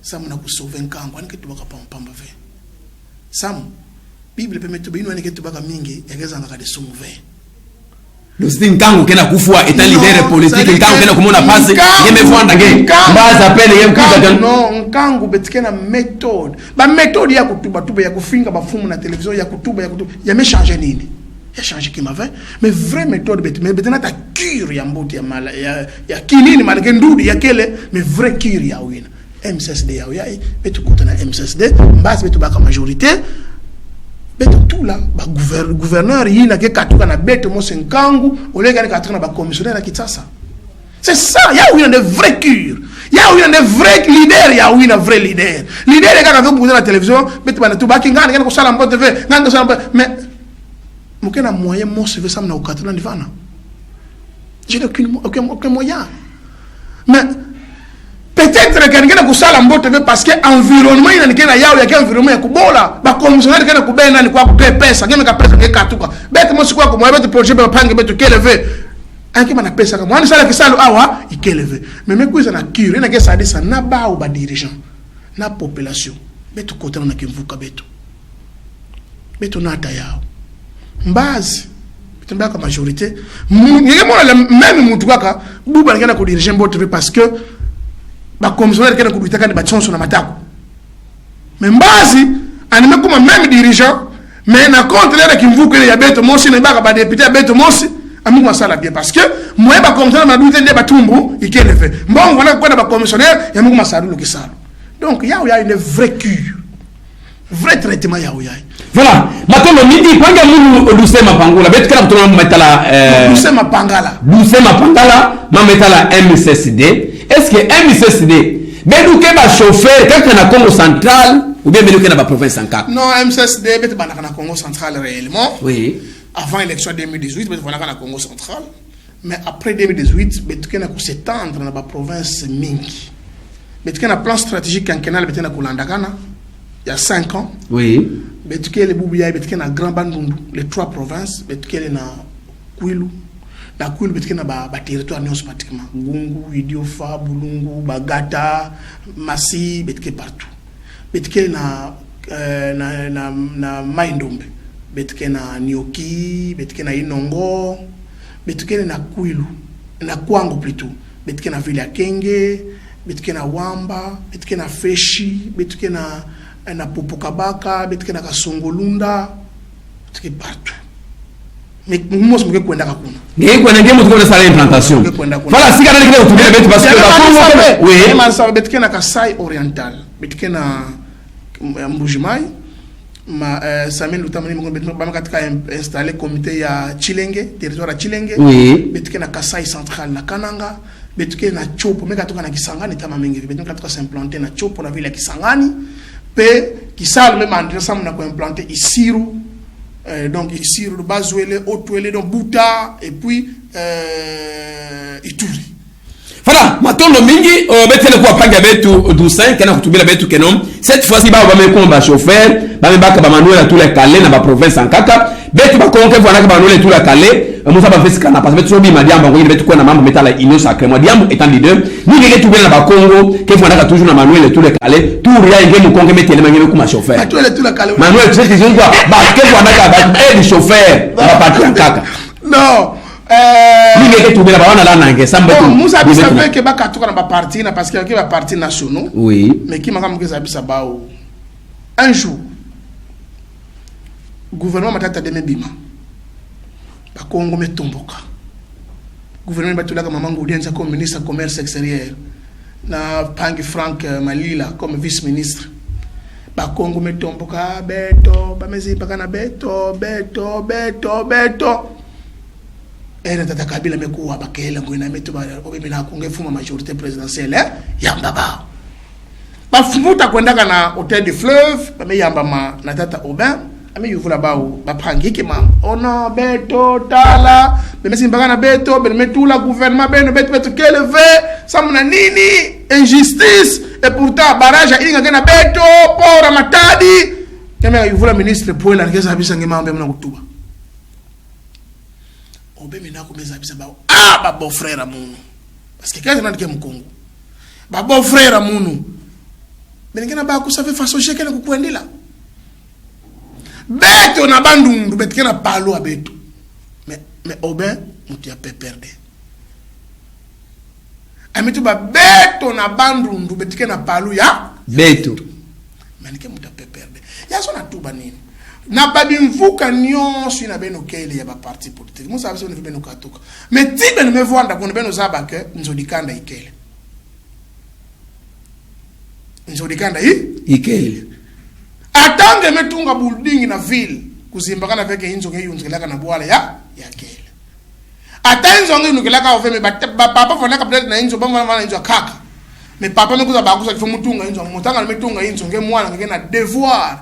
Ça mona ku sauver nkango anike tuba ka pamba ve. Sam Bible permet to bino anike tuba ka mingi yageza ngaka de souve. Le style nkango kena kufua étant leader politique nkango kena kumona passe yeme vwanda nge mbaza appelle yem kuza non nkango betikena méthode ba méthode ya kutuba tuba ya kufinga bafumu na télévision ya kutuba ya me changer nini ya changer qui m'avait mais vraie méthode betena ta cure ya mbote ya mala ya kinini malike ndudi ya kele mais vrai cure ya wina MCSD ya yai betu kutana MCSD mbasi betu baka majorité betu tout là ba gouverneur yina ke katuka na betu mo senkangu olega ni katuka na ba commissionnaire na Kinshasa. C'est ça, il y a une vraie cure. Il y a une vraie leader, il y a une vraie leader. Leader les gars quand vous la télévision, betu bana tout baki ngana ngana ko sala mbo TV, ngana sala mais mokena moyen mo se veut ça na okatana ndivana. Je n'ai aucun moyen. Mais peut-être que ngena ko sala mbo TV parce que environnement ina ngena yao ya environnement ya kubola, ba commissionnaire ngena ko bena ni kwa pesa, ngena ka pesa ke katuka. Betu mo sikwa ko mo betu projet ba pange betu keleve. Anki mana pesa kama wani sala kisalo awa ikeleve mais mekuiza na cure na kesa adisa na ba ou ba dirigeant na population betu kotana na kimvuka betu nata yao mbazi betu mbaka majorité ngeke mona même mutu kaka buba ngena ko dirigeant bote parce que ba commissionnaire kena ko bitaka ni ba chonso na matako mais mbazi anime kuma même dirigeant mais na contre na kimvuka ya betu mosi na baka ba député betu mosi amu masala bien parce que moi ba commissionnaire ma douze ndé batumbu ikelefe mbongo wana kwa ba commissionnaire ya mungu masalu kisalo donc il y a une vraie cure vrai traitement ya oya voilà matondo midi panga mulu douce mapangula betu kana kutona metala douce mapangala ma metala MCSD est-ce que MCSD bedu ke ba chauffeur kaka na Congo central ou bien bedu ke na ba province en cap non MCSD betu bana na Congo central réellement oui. Avant l'élection 2018, on a Congo central. Mais après 2018, on a s'étendre dans la province Mingi. On a un plan stratégique quinquennal il y a 5 ans. Oui. On a un grand bandundu, les 3 provinces. On a Kwilu. Dans Kwilu, on a un territoire pratiquement. Ngungu, Idiofa, Bulungu, Bagata, Massi, partout. On a Maïndombe. Betike na Nioki, betike na Inongo, betike na Kwilu, na Kwango plutôt, betike na Villa Kenge, betike na Wamba, betike na Feshi, betike na Popokabaka, betike na Kasongolunda, betike partout. Mais moi je me kwenda kakuna. Ngeke kwenda ngemo tukona sala implantation. Voilà si kana kile utumia betu parce que oui, mais ça betike na Kasai oriental, betike na Mbujimai. Samuel Lutamani katika installé comité ya Chilenge, territoire ya Chilenge. Oui. Betike na Kasai central na Kananga, betike na Chopo, meka toka na Kisangani tama mingi, betike toka s'implanter na Chopo na ville ya Kisangani, pe Kisal même ensemble na ko implanter Isiru. Donc Isiru Bazwele, Otwele donc Buta et puis Ituri. Voilà, matondo mingi betele kwa panga betu doucin kana kutubila betu kenom cette fois-ci ba me komba chauffeur ba me baka ba manuela tous les calés na ba province en kaka betu bakongo ke vwana ka banole tout la calé musa ba fesika na parce betu so bi madiamba ngo betu ko na mambo metala union sacré madiambo étant leader ni ngeke tout na bakongo ke vwana ka toujours na manuel tout le calé tout ria ngeke mu kongo metele mangene kuma chauffeur tout le calé manuel tu sais que quoi ba ke vwana ka ba le chauffeur ba parti kaka non ni ngeke tout na bana la nange samba tout musa bi savait que ba katuka na ba parti na parce que ba parti nationaux oui mais qui m'a ngeza bisa bao un jour gouvernement matata de mebima ba Congo metomboka gouvernement batulaka mamango audience comme ministre commerce extérieur na Pangi Frank Malila comme vice ministre ba Congo metomboka beto ba mezi bakana beto era tata Kabila mekuwa bakela ngwena meto ba obimina kunge fuma majorité présidentielle yamba ba fumuta kwendaka na hôtel du fleuve ba yamba ma na tata Aubin ami yuvula bao ba pangiki mam ono beto tala be mesi mbaka na beto be metula gouvernement beno beto keleve samuna nini injustice et pourtant barrage inga gena beto pora matadi kama yuvula ministre poela ngeza bisa ngimambe mna kutuba obe mina kumeza bisa bao ba beau frère amunu parce que kaza ndike mkongo ba beau frère amunu benengena ba kusafe façon chekele kukwendela beto na bandundu betike na palo a beto mais Aubin mutu ya pe perdre amitu ba beto na bandundu betike na palo ya beto manike mutu ya pe perdre ya so na tuba nini na babimvuka nyonso na beno kele ya ba parti politique musa abiso ne beno katoka mais tibe ne me vanda ko beno zaba ke nzodikanda ikele nzodikanda ikele atange metunga building na ville kuzimbakana veke hinzo nge yunzelaka na bwala ya kele atanzo nge nukelaka ofeme papa fona kaplet na hinzo bamba na hinzo kaka me papa mekuza bakusa kifu mutunga hinzo mutanga metunga hinzo nge mwana nge na devoir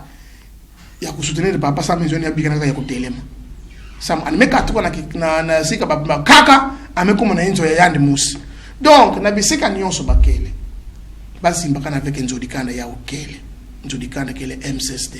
ya kusoutenir papa sa maison ya bikana ya kutelema sam animeka tuko na sika baba kaka amekoma na hinzo ya yandi musi donc na bisika nyonso bakele basi mbakana veke nzodikana ya okele nzodikana kele MCSD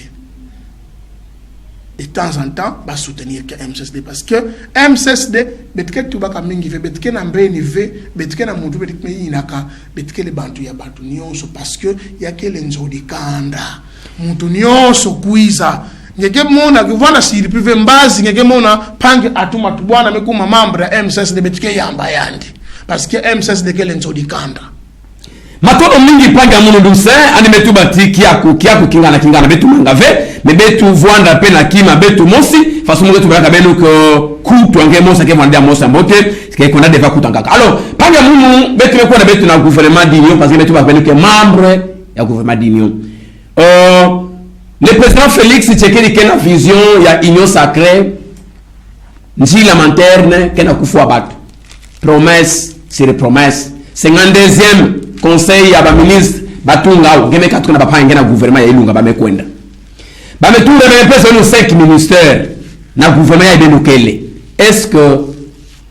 de temps en temps va soutenir que MCSD parce que MCSD betike tubaka mingi ve betike na mbeni ve betike na mutu betike inaka betike le bantu ya bantu nyonso parce que ya kele nzodikanda mutu nyonso kuiza ngeke mona kuvana siri prive mbazi ngeke mona pange atuma tubwana mekuma membre ya MCSD betike yamba yandi parce que MCSD kele nzodikanda matono mingi panga munu duse ani metu batiki yako kingana betu mangave me betu vuanda pe na kima betu mosi façon betu baka benu ko kutu ange mosa ke vanda mosa mbote ke kona deva kutangaka alors panga munu betu meko na betu na gouvernement d'union parce que betu baka benu ke membre ya gouvernement d'union le président Félix Tshisekedi kena vision ya union sacrée njila manterne kena kufua batu promesse sur promesse 52e conseil ya ba ministre batunga ngeme katuna ba panga na gouvernement ya ilunga ba mekwenda ba metura ba pesa no 5 ministères na gouvernement ya benukele est-ce que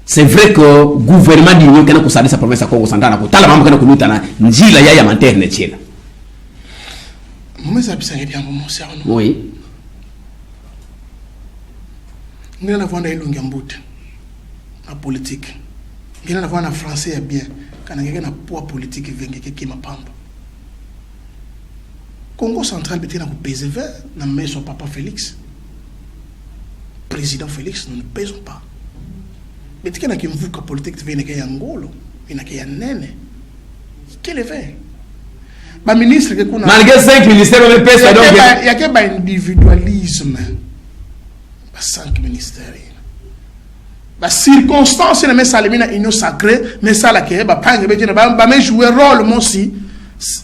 c'est vrai que gouvernement d'union kana kusadisa province ya Congo Central na kutala mambo kana kunuta na njila ya manterne chela mumeza bisange byango mosa ono oui ngena na vanda ilunga mbute na politique ngena na vanda français ya bien kana ngeke na poids politique vengeke kima pamba Congo Central betike na kupese vers na maison papa Félix président Félix nous ne pèsons pas betike na kimvuka politique vengeke ya ngolo inake ya nene quel est ba ministre ke kuna malgré 5 ministères on pèse donc il y a que ba individualisme ba 5 ministères ba circonstance na mesa lemina union sacrée mais ça la ke ba pange be ba me jouer rôle mosi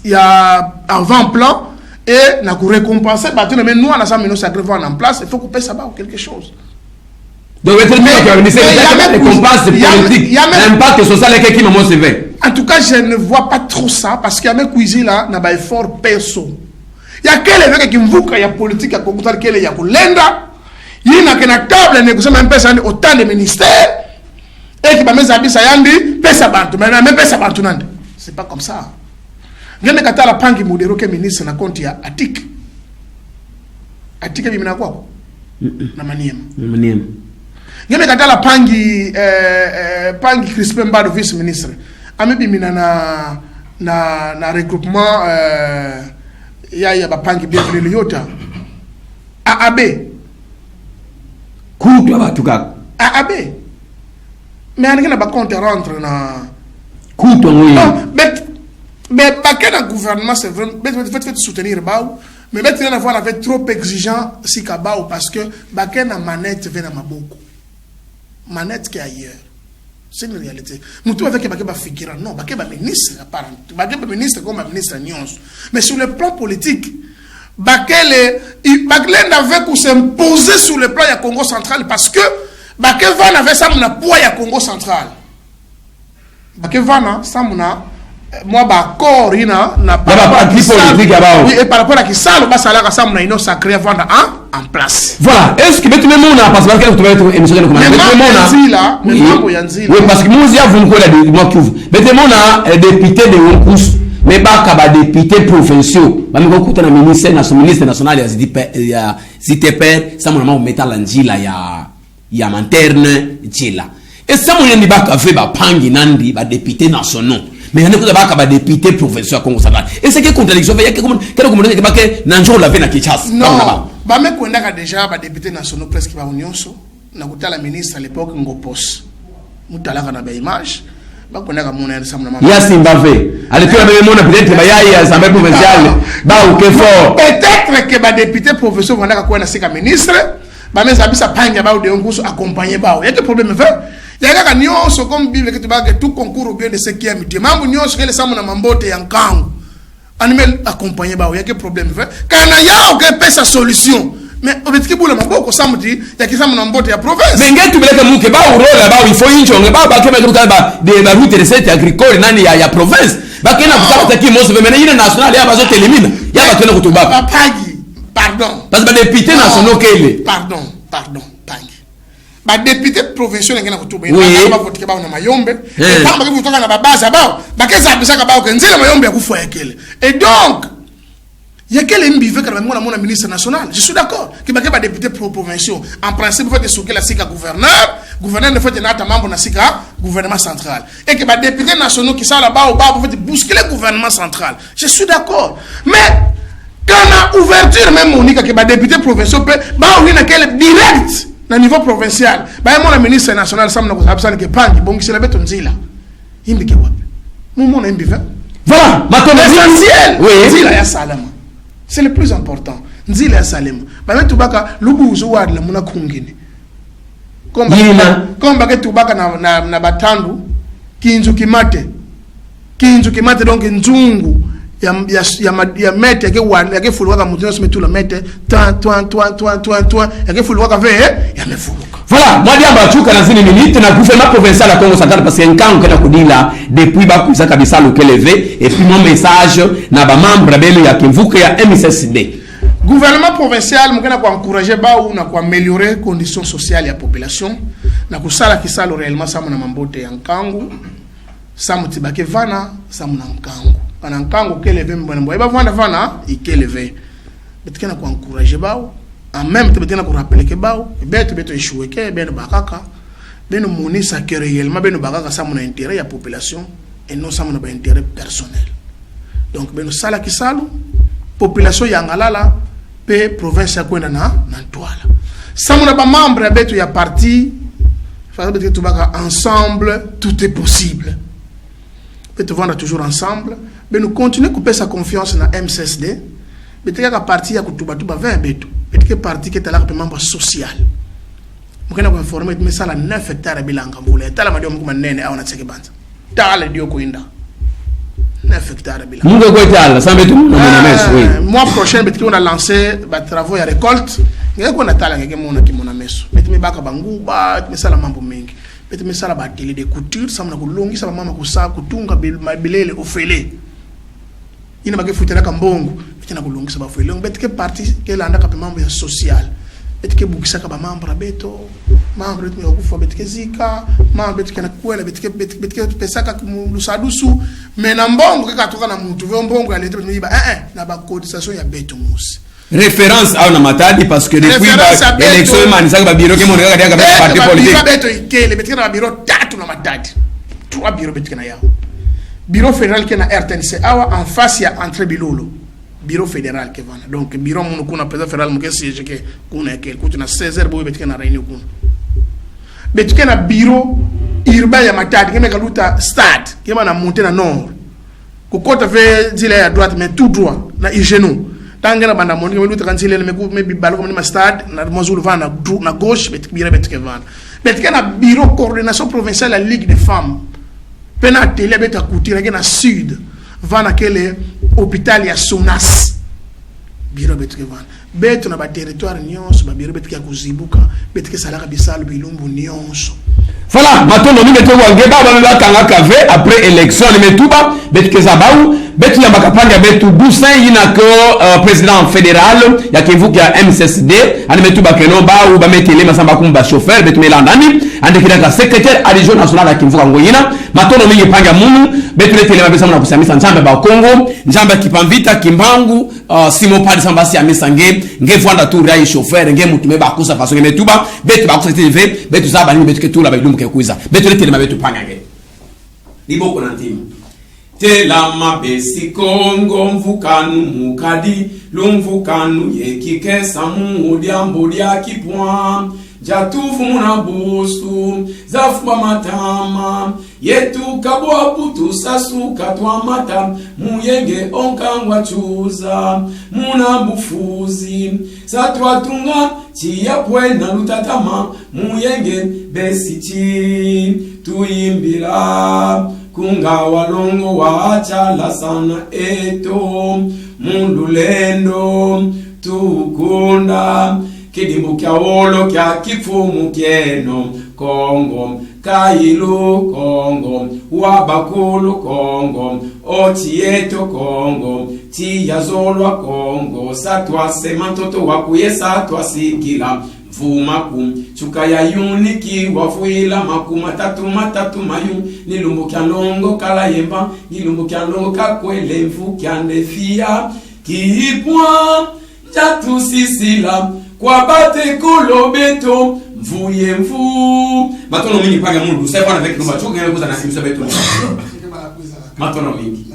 ya avant-plan et na ko récompenser ba tena mais nous na sa union sacrée va en place il faut couper ça ba quelque chose donc le ministère de récompense politique l'impact social est qui me CV en tout cas je ne vois pas trop ça parce qu'il y a mes cuisines là na ba effort perso il y a quel avec qui mvuka ya politique ya kokutar kele ya kulenda yina kena table ne kusema mpesa ndi autant de ministères et qui ba meza bisa yandi pesa bantu mais même pesa bantu nande c'est pas comme ça ngene katala pangi modero ke ministre na compte ya atik bimina kwako na Maniema. Maniema. Ngeme katala pangi pangi Crispin Mbado vice ministre. Amebimina na regroupement ya bapangi bienvenue yota. AAB. Kutu abatu kaka. AAB. Mais anengena ba compte rentre na kutu ngoyi. Mais pas que dans le gouvernement, c'est vraiment. Faites soutenir Bao. Mais maintenant, on avait trop exigeant si Kabao parce que Baken a manette vient à Maboko. Manette qui est ailleurs. C'est une réalité. Nous tous avec Baken figurant. Non, Baken ministre apparemment. Baken ministre comme ministre Nyons. Mais sur le plan politique, Baken avait qu'à s'imposer sur le plan du Congo central parce que Baken Van avait ça mon poids du Congo central. Baken Van ça mon moi d'accord ina na par rapport à Kisalo basala ka samna ino sacré vendre en place. Voilà, est-ce que betu memona parce que tu vas être émission de comment memona membo yanzila. Oui, parce que muzi ya vunko la de moi kivu. Betu memona député de Wonkus mais ba ka ba député provinciaux. Ba miko kuta na ministre national ya ZTP ça mon mettre la njila ya manterne njila. Et ça mon ni ba ka fait ba pangi nandi ba député national. Mais il y a des députés professeurs Congo central. Et c'est quelle contradiction? Il y a quelle communauté qui n'a la veine à Kinshasa. Non, bah mais qu'on a déjà des députés nationaux presque pas union so. Na kuta la ministre à l'époque Ngopos. Mutala kana ba image. Bah qu'on a mon ensemble na. Ya Zimbabwe. À l'époque même mon peut-être ba ya assemblée provinciale. Ba au que fort. Peut-être que ba député professeur vont na kwa na sika ministre. Ba mais ça panga ba de Ngoso accompagner ba. Il y a des problèmes fait. Il y a des gens comme Bible que tout concours bien de ce qui est mis. Mambo nyonso que les samu na mambote ya nkangu. Animel accompagné ba, il y a quel problème fait. Quand il y a aucun peut sa solution. Mais obetiki bula maboko samudi ya kisamu na mambote ya province. Mais ngetu beleka muke ba urola ba il faut injonge ba kema kuta ba de ba route de cette agricole nani ya province. Ba kena kutaka ki moso mais ina national ya bazo telimina. Ya ba tena kutuba. Pagi. Pardon. Parce que député national kele. Pardon. Ba député provincial ngena kutuba ina ba vote ba na mayombe et kama ba kutoka na babaza ba keza bisaka ba kenzela mayombe ya kufa yakele. Et donc il y a quel MBV quand même mon ministre national. Je suis d'accord que ba député provinciaux en principe faut que la sika gouverneur ne faut pas être membre na sika gouvernement central et que ba député nationaux qui sont là-bas au bas faut bousculer le gouvernement central. Je suis d'accord. Mais quand on a ouverture même monique que ba député provinciaux peut ba on a quel direct na niveau provincial ba mon ministre national samna ko sabsana ke pangi bongisela beto nzila imbi ke wapi mon MBV voilà maintenant l'essentiel nzila ya salama c'est le plus important nzila ya salama ba metu baka lubuzo wadla muna kungine comme ba ketu baka na batandu kinzu kimate donc nzungu ya mete yake wadla yake fulwa ka mutino semetula mete toi yake fulwa ka ve ya mefuluka. Voilà, moi diamba chuka na zini minute na gouvernement provincial à Congo central parce que nkango kana kudila depuis ba kuza kabisa levé et puis mon message na ba membre bele ya Kivuka ya MSSD. Gouvernement provincial mukena kwa encourager ba ou na kwa améliorer conditions sociales ya population na kusala kisalo réellement samu na mambote ya nkango samu tibake vana samu na nkango ana nkango keleve mbona mbo ba vana ikeleve betkena kwa encourager ba en même temps betena ko rappeler que bao beto échoué que ben bakaka ben monisa que réellement ben bakaka ça mon intérêt ya population et non ça mon intérêt personnel. Donc ben sala ki salu population ya ngalala pe province ya kwenda na toile ça mon ba membre beto ya parti fa beto to baka ensemble tout est possible beto vendre toujours ensemble ben nous continuer couper sa confiance na MSSD beto ya parti ya kutuba 20 beto que parti qui est là pour membre social. Mukena ko informer mais ça la 9 hectares bilanga mbule. Tala madio mukuma nene au na tseke banza. Tala dio ko inda. 9 hectares bilanga. Mungo ko tala sambe tu na meso oui. Mois prochain bet on a lancé ba travaux ya récolte. Ngeke ko na tala ngeke mona ki mona meso. Bet me baka banguba, me sala mambo mengi. Bet me sala ba télé de couture, samna ko longi sama mama ko sa kutunga bilele ofele. Ina bake futela kambongo. Na kulungisa ba fwele betike parti ke landa ka membre ya social betike bukisa ka ba membre beto membre tu yokufa betike zika membre betike na kwela betike pesa ka lusadusu mais na mbongo ke katoka na mutu ve mbongo ya leta betike ba na ba cotisation ya beto musi référence à une matadi parce que depuis l'élection manisaka ba bureau que mon gars ka parti politique beto ikele betikana bureau tatu na matadi 3 bureau betikana yao bureau fédéral qui na RTNC awa en face ya entrée bilolo bureau fédéral qui vana donc bureau mon kuna président fédéral mon siège que kuna quel kuti na 16h bo betikana réunion kuna betikana bureau urbain ya matadi kema kaluta stade kema na monter na nord kokota ve zile à droite mais tout droit na igeno tangena banda moni me luta kanzile me bibalo comme ma stade na mozulu vana na gauche betikana vana betikana bureau coordination provinciale la ligue des femmes pena télé beta kutira na sud vana kele hôpital ya Sonas bureau betikana vana beto na ba territoire nyonso ba bureau betikana kuzibuka betikana salaka bisalo bilumbu nyonso. Voilà, maintenant nous mettons en débat kanga kave après élection les metuba betkeza baou betu ya bakapanga betu busin yina ko président fédéral ya kivu ya MCSD ani metuba keno baou ba metele masamba kumba chauffeur betu melandani ande kidaka secrétaire adjoint national ya kivu ngoyina maintenant nous panga munu betu letele mabesa na kusamisa nzambe ba Kongo nzambe kipambita kimbangu simo padi samba si amisange ngevwanda tu rai chauffeur nge mutume ba kusa façon metuba betu ba kusa TV betu zaba ni betu ketula ba kuiza betole tele mabetu pangage liboko na ntimu tela mabesi Kongo mvukanu mukadi lumvukanu yekikesa muodiambo dia kipwa jatufu muna bosu zafuba matama yetu kabwa putu sasuka twa mata muyenge onkangwa chuza muna bufuzi satwa tunga chiyapwe na lutatama muyenge besichi tuimbira kunga walongo wachala sana eto mundulendo tukunda kidimbu kya olo kya kifumu kieno Kongo Kailu Kongo Wabakulu Kongo Ochieto Kongo Tiyazolwa Kongo Satwa semantoto wakuye satwa sikila Vumaku Chukaya yuniki wafuila makuma matatu mayu Nilumbu kya longo kala yemba Nilumbu kya longo kakwele mfu kya nefia Kipwa Jatu sisila kwa bate kolobeto mvuye mvu matono mingi panga mundu sasa bana avec nous macho ngene kuza na simu beto matono mingi